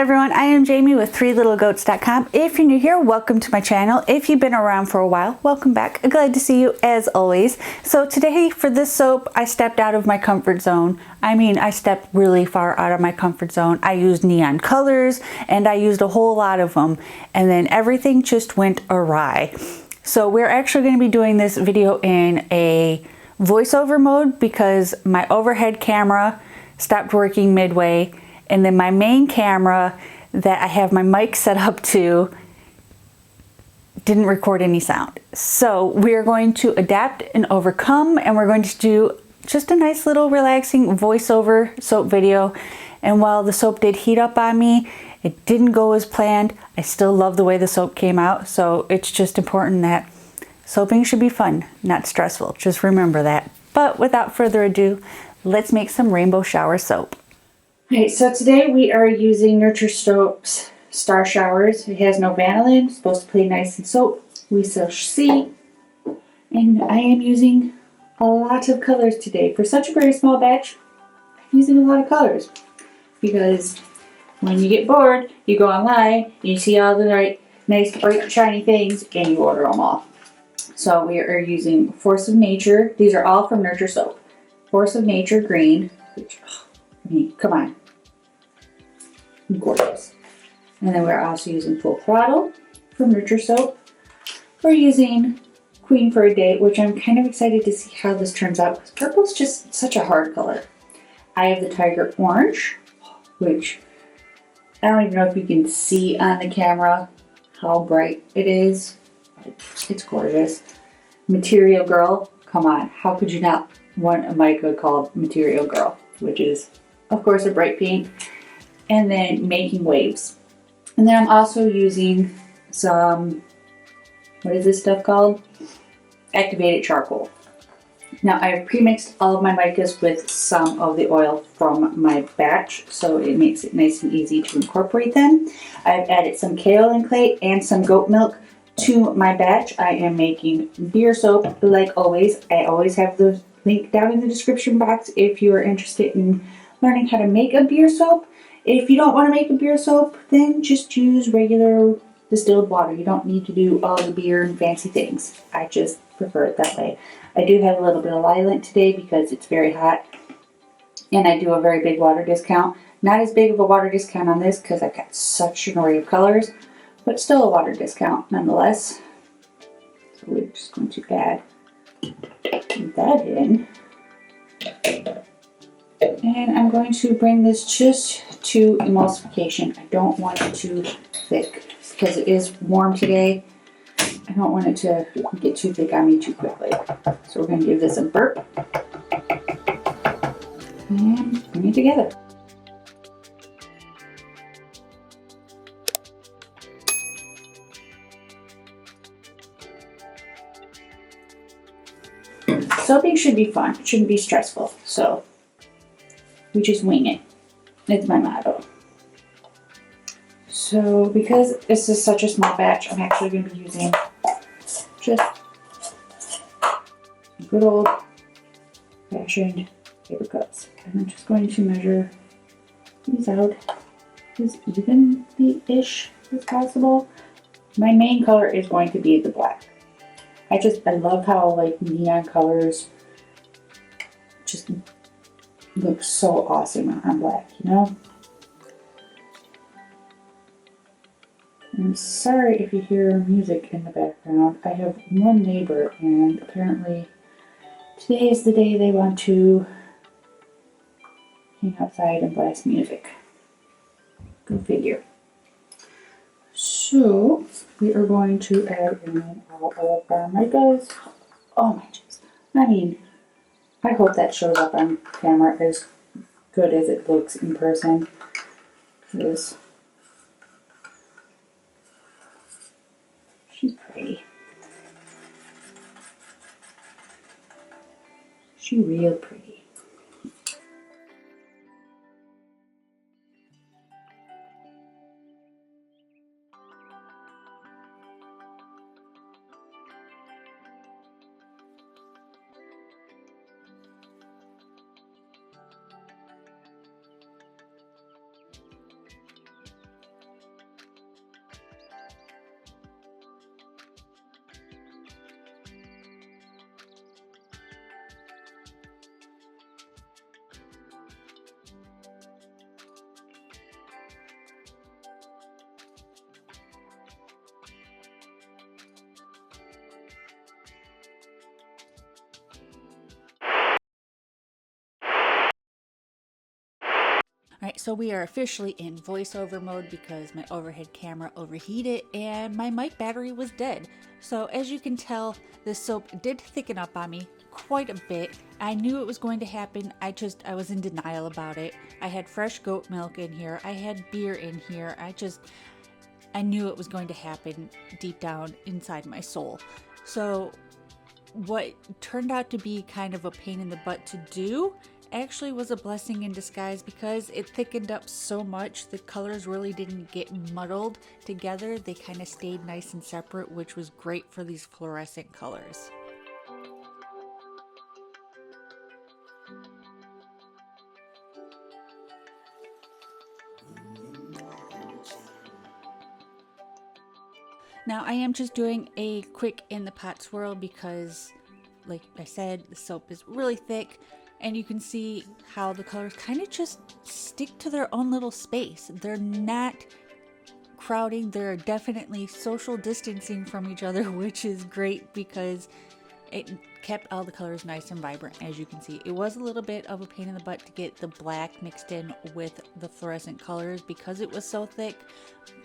everyone, I am Jamie with 3littlegoats.com. If you're new here, welcome to my channel. If you've been around for a while, welcome back. I'm glad to see you as always. So today for this soap, I stepped out of my comfort zone. I stepped really far out of my comfort zone. I used neon colors and I used a whole lot of them, and then everything just went awry. So we're actually going to be doing this video in a voiceover mode because my overhead camera stopped working midway, and then my main camera that I have my mic set up to didn't record any sound. So we're going to adapt and overcome, and we're going to do just a nice little relaxing voiceover soap video. And while the soap did heat up on me, it didn't go as planned. I still love the way the soap came out. So it's just important that soaping should be fun, not stressful. Just remember that. But without further ado, let's make some rainbow shower soap. Okay, so today we are using Nurture Soap's Star Showers. It has no vanillin, it's supposed to play nice and soap. We shall see. And I am using a lot of colors today. For such a very small batch, I'm using a lot of colors. Because when you get bored, you go online, you see all the nice, bright, shiny things, and you order them all. So we are using Force of Nature. These are all from Nurture Soap. Force of Nature Green. Which, come on. Gorgeous. And then we're also using Full Throttle from Nurture Soap. We're using Queen for a Day, which I'm kind of excited to see how this turns out, because purple's just such a hard color. I have the Tiger Orange, which I don't even know if you can see on the camera how bright it is. It's gorgeous. Material Girl, come on, how could you not want a mica called Material Girl, which is of course a bright pink. And then Making Waves. And then I'm also using some, what is this stuff called? Activated charcoal. Now I've pre-mixed all of my micas with some of the oil from my batch, so it makes it nice and easy to incorporate them. I've added some kaolin clay and some goat milk to my batch. I am making beer soap like always. I always have the link down in the description box if you are interested in learning how to make a beer soap. If you don't want to make a beer soap, then just use regular distilled water. You don't need to do all the beer and fancy things. I just prefer it that way. I do have a little bit of lilac today because it's very hot, and I do a very big water discount. Not as big of a water discount on this because I've got such an array of colors, but still a water discount nonetheless. So we're just going to add that in. And I'm going to bring this just to emulsification. I don't want it too thick because it is warm today. I don't want it to get too thick on me too quickly. So we're going to give this a burp and bring it together. Soaping should be fun. It shouldn't be stressful. So we just wing it. It's my motto. So because this is such a small batch, I'm actually going to be using just good old fashioned paper cups. And I'm just going to measure these out as evenly-ish as possible. My main color is going to be the black. I love how neon colors just look so awesome on black, you know? I'm sorry if you hear music in the background. I have one neighbor, and apparently today is the day they want to hang outside and blast music. Go figure. So we are going to add in all of our micas. Oh my jeez. I hope that shows up on camera as good as it looks in person. She's pretty. She's real pretty. Alright, so we are officially in voiceover mode because my overhead camera overheated and my mic battery was dead. So as you can tell, this soap did thicken up on me quite a bit. I knew it was going to happen. I was in denial about it. I had fresh goat milk in here. I had beer in here. I knew it was going to happen deep down inside my soul. So what turned out to be kind of a pain in the butt to do actually was a blessing in disguise because it thickened up so much the colors really didn't get muddled together. They kind of stayed nice and separate, which was great for these fluorescent colors. Now I am just doing a quick in the pot swirl because, like I said, the soap is really thick and you can see how the colors kind of just stick to their own little space. They're not crowding, they're definitely social distancing from each other, which is great because it kept all the colors nice and vibrant. As you can see, it was a little bit of a pain in the butt to get the black mixed in with the fluorescent colors because it was so thick,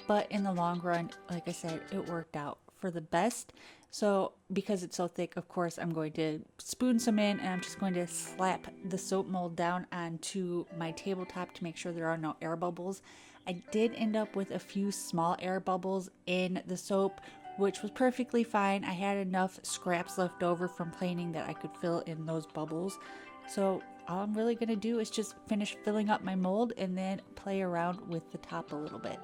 but in the long run, like I said, it worked out for the best. So because it's so thick, of course, I'm going to spoon some in and I'm just going to slap the soap mold down onto my tabletop to make sure there are no air bubbles. I did end up with a few small air bubbles in the soap, which was perfectly fine. I had enough scraps left over from planing that I could fill in those bubbles. So all I'm really going to do is just finish filling up my mold and then play around with the top a little bit.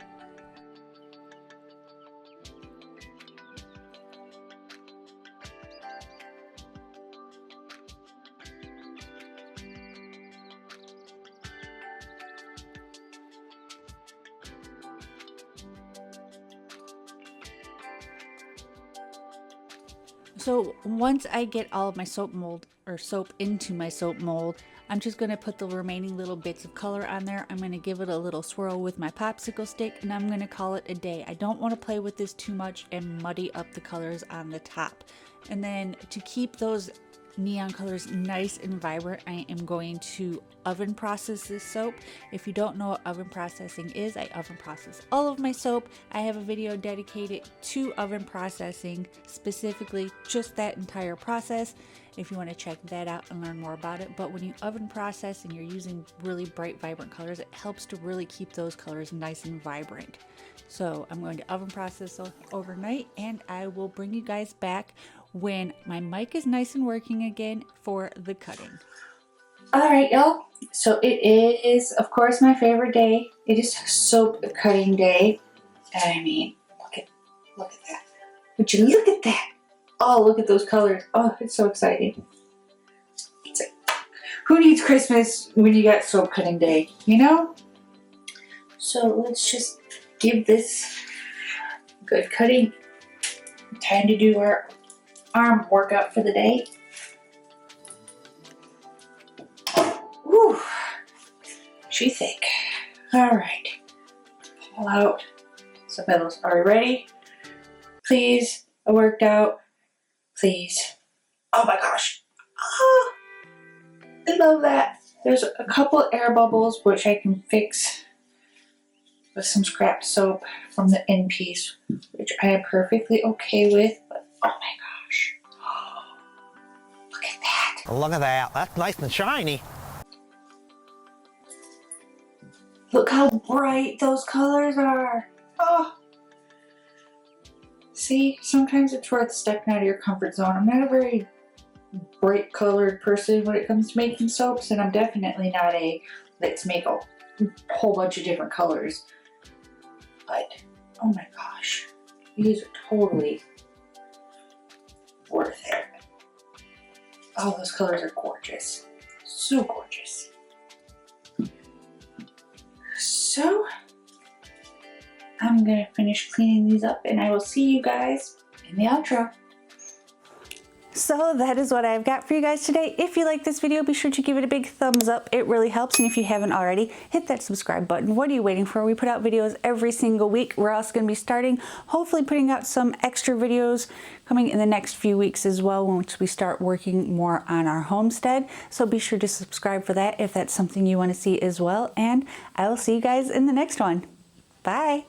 So once I get all of my soap mold or soap into my soap mold, I'm just going to put the remaining little bits of color on there. I'm going to give it a little swirl with my popsicle stick and I'm going to call it a day. I don't want to play with this too much and muddy up the colors on the top. And then to keep those neon colors nice and vibrant, I am going to oven process this soap. If you don't know what oven processing is, I oven process all of my soap. I have a video dedicated to oven processing, specifically just that entire process, if you want to check that out and learn more about it. But when you oven process and you're using really bright, vibrant colors, it helps to really keep those colors nice and vibrant. So I'm going to oven process overnight and I will bring you guys back when my mic is nice and working again for the cutting. Alright, y'all. So it is, of course, my favorite day. It is soap cutting day. I mean, look at that. Would you look at that? Oh, look at those colors. Oh, it's so exciting. It's like, who needs Christmas when you got soap cutting day, you know? So let's just give this good cutting. Time to do our arm workout for the day. Whew, she's thick. All right, pull out some metals. Are we ready? Please, a workout. Please. Oh my gosh. Oh, I love that. There's a couple air bubbles which I can fix with some scrap soap from the end piece, which I am perfectly okay with. But oh my gosh. Look at that. Look at that. That's nice and shiny. Look how bright those colors are. Oh. See, sometimes it's worth stepping out of your comfort zone. I'm not a very bright colored person when it comes to making soaps, and I'm definitely not a let's make a whole bunch of different colors. But, oh my gosh, these are totally worth it. Oh, those colors are gorgeous. So gorgeous. So, I'm going to finish cleaning these up and I will see you guys in the outro. So that is what I've got for you guys today. If you like this video, be sure to give it a big thumbs up. It really helps. And if you haven't already, hit that subscribe button. What are you waiting for? We put out videos every single week. We're also going to be starting, hopefully putting out some extra videos coming in the next few weeks as well once we start working more on our homestead. So be sure to subscribe for that if that's something you want to see as well. And I will see you guys in the next one. Bye.